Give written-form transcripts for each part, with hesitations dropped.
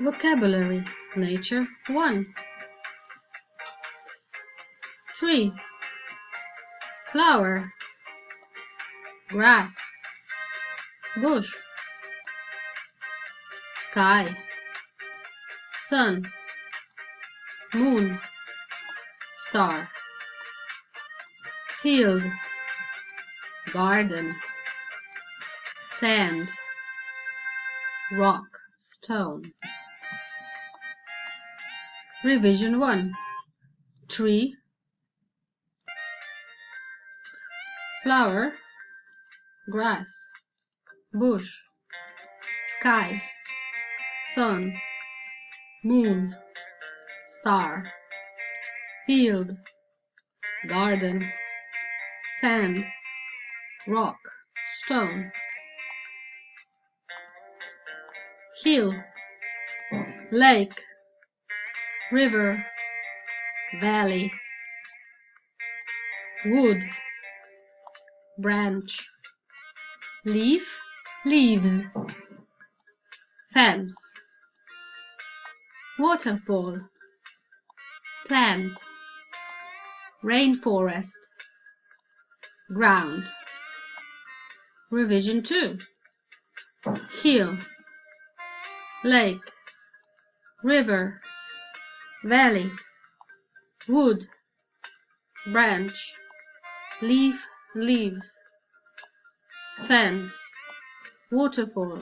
Vocabulary. Nature 1. Tree, flower, grass, bush, sky, sun, moon, star, field, garden, sand, rock, stone. Revision 1. Tree, flower, grass, bush, sky, sun, moon, star, field, garden, sand, rock, stone. Hill, lake, river, valley, wood, branch, leaf, leaves, fence, waterfall, plant, rainforest, ground. Revision 2. Hill, lake, river, valley, wood, branch, leaf, leaves, fence, waterfall,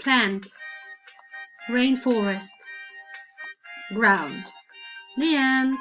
plant, rainforest, ground. The end.